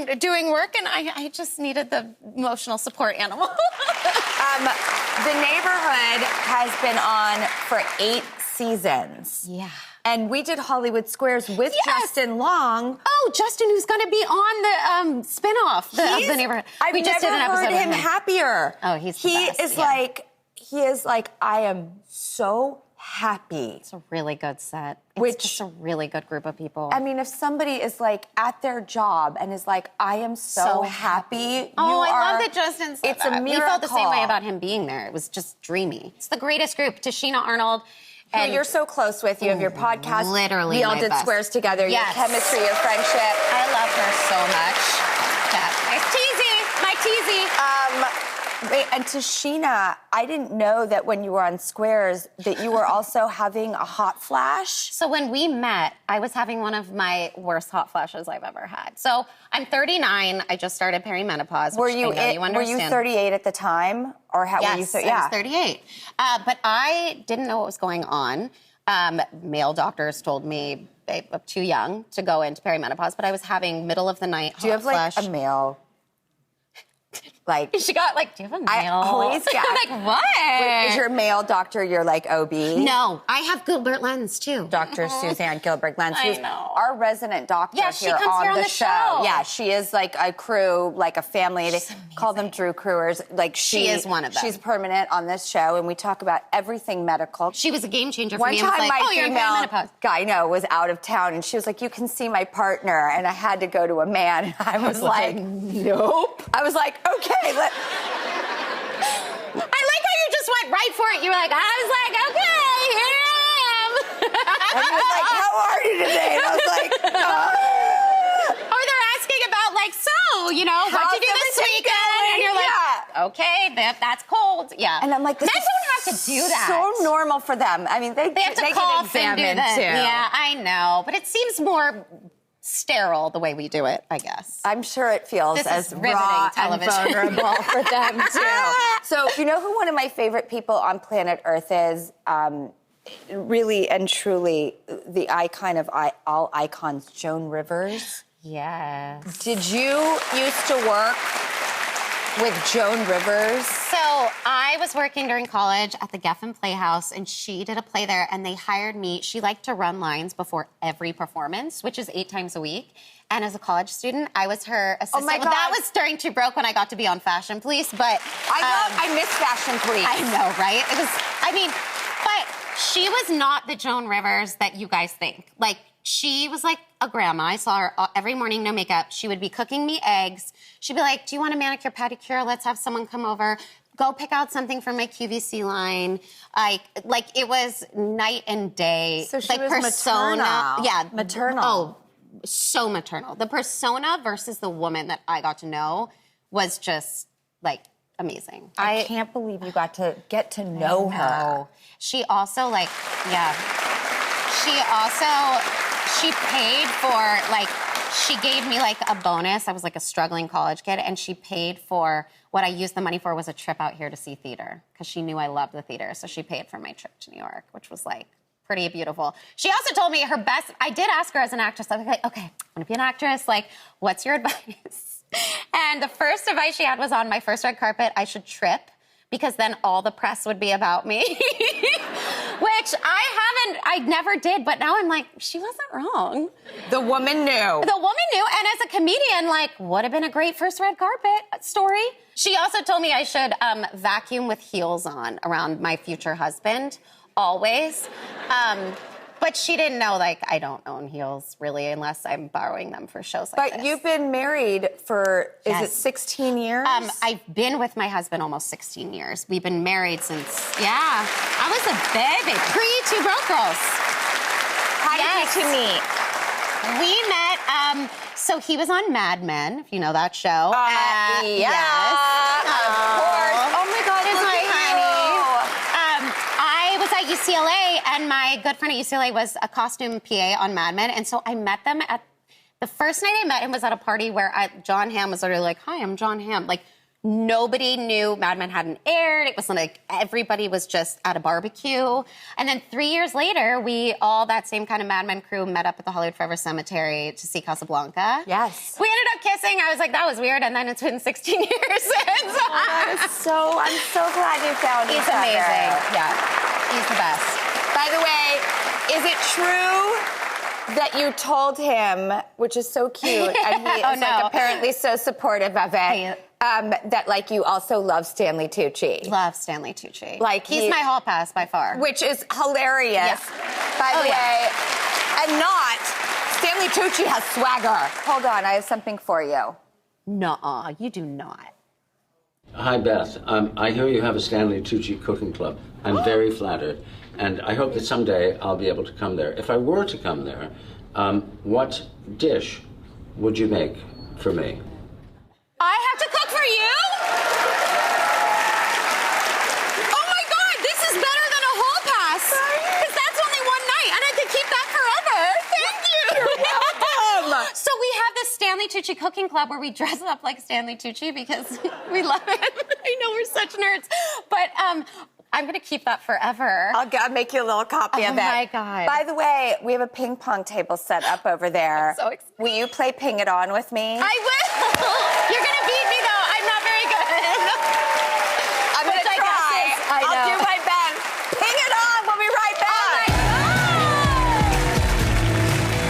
and doing work, and I just needed the emotional support animal. The Neighborhood has been on for 8 seasons. Yeah. And we did Hollywood Squares with Justin Long. Oh, Justin, who's going to be on the spinoff of The Neighborhood. I've we just did an never episode heard him of happier. Oh, he's the best, He is like, I am so happy. It's a really good set. Which- It's just a really good group of people. I mean, if somebody is like at their job and is like, I am so happy. Oh, I love that Justin said It's that. a miracle. We felt the same way about him being there. It was just dreamy. It's the greatest group. Tashina Arnold. And you're so close with. You have your podcast. Literally We all my did best. Squares together. Your Yes. chemistry, your friendship. I love her so much. Yeah. It's Teasy, my Teasy. Wait, and Tashina, I didn't know that when you were on Squares that you were also having a hot flash. So when we met, I was having one of my worst hot flashes I've ever had. So I'm 39. I just started perimenopause. Were which you I know were you 38 at the time, or how were you? Yes, I was 38. But I didn't know what was going on. Male doctors told me I'm too young to go into perimenopause, but I was having middle of the night hot Do you have like flash. a male? Like She got like, do you have a male? I always get. like, what? Wait, is your male doctor your like OB? No, I have Gilbert Lenz too. Dr. Suzanne Gilbert-Lenz, I who's know. our resident doctor Yeah, she here comes on here on the the show. show. Yeah, she is like a crew, like a family. They call them Drew Crewers. Like She is one of them. She's permanent on this show, and we talk about everything medical. She was a game changer for One me. I was time, like, my oh, you're in female perimenopause. gyno was out of town, and she was like, "You can see my partner," and I had to go to a man. I was like, "Nope." I was like, "Okay, let." I like how you just went right for it. You were like, I was like, okay, here I am. And he was like, "How are you today?" And I was like, Or they're asking about like, so, you know, what How's you do this everything weekend? going? And you're like, Yeah. okay, that's cold. Yeah. And I'm like, this men is don't have to do that. So normal for them. I mean, they have to get cough and do examined that. too. Yeah, I know, but it seems more sterile the way we do it, I guess. I'm sure it feels This as is riveting raw television. and vulnerable for them too. So, you know who one of my favorite people on planet Earth is? Really and truly, the icon of all icons, Joan Rivers. Yes. Did you used to work with Joan Rivers? So I was working during college at the Geffen Playhouse, and she did a play there, and they hired me. She liked to run lines before every performance, which is 8 times a week. And as a college student, I was her assistant. Oh my Well, God. that was during Too Broke when I got to be on Fashion Police, but I miss Fashion Police. I know, right? It was, I mean, but she was not the Joan Rivers that you guys think. Like, she was like a grandma. I saw her every morning, no makeup. She would be cooking me eggs. She'd be like, do you want a manicure, pedicure? Let's have someone come over. Go pick out something from my QVC line. Like it was night and day. So she like was persona. maternal. Yeah. Maternal. Oh, so maternal. The persona versus the woman that I got to know was just like amazing. I can't believe you got to get to know her. She also she paid for, like, she gave me, like, a bonus. I was, like, a struggling college kid, and she paid for, what I used the money for was a trip out here to see theater, because she knew I loved the theater, so she paid for my trip to New York, which was, like, pretty beautiful. She also told me her best, I did ask her as an actress, I was like, okay, I want to be an actress, like, what's your advice? And the first advice she had was on my first red carpet, I should trip, because then all the press would be about me. Which I never did, but now I'm like, she wasn't wrong. The woman knew. The woman knew, and as a comedian, like, would have been a great first red carpet story. She also told me I should vacuum with heels on around my future husband, always. But she didn't know, like, I don't own heels, really, unless I'm borrowing them for shows like this. But you've been married for, is it 16 years? I've been with my husband almost 16 years. We've been married since, I was a baby, pre-Two Broke Girls. How did you meet? We met, so he was on Mad Men, if you know that show. Yes. Of course. Oh my God, Is look my at honey. I was at UCLA, and my good friend at UCLA was a costume PA on Mad Men, and so I met them at, the first night I met him was at a party where John Hamm was literally like, hi, I'm John Hamm. Like, nobody knew Mad Men hadn't aired. It was like everybody was just at a barbecue. And then 3 years later, we all, that same kind of Mad Men crew, met up at the Hollywood Forever Cemetery to see Casablanca. Yes. We ended up kissing. I was like, that was weird. And then it's been 16 years since. I'm so glad you found He's each other. amazing. Yeah, he's the best. By the way, is it true that you told him, which is so cute, and he is like apparently so supportive of it, that like you also love Stanley Tucci? Love Stanley Tucci. Like he's my hall pass by far. Which is hilarious, Yeah. by the way. And not, Stanley Tucci has swagger. Hold on, I have something for you. Nuh-uh, you do not. Hi, Beth. I hear you have a Stanley Tucci cooking club. I'm very flattered, and I hope that someday I'll be able to come there. If I were to come there, what dish would you make for me? I have to cook for you? Oh my God, this is better than a hall pass. Because that's only one night, and I could keep that forever. Thank you. You're welcome. So we have this Stanley Tucci cooking club where we dress up like Stanley Tucci because we love it. I know we're such nerds. But I'm going to keep that forever. I'll make you a little copy of it. Oh my God. By the way, we have a ping pong table set up over there. I'm so excited. Will you play Ping It On with me? I will.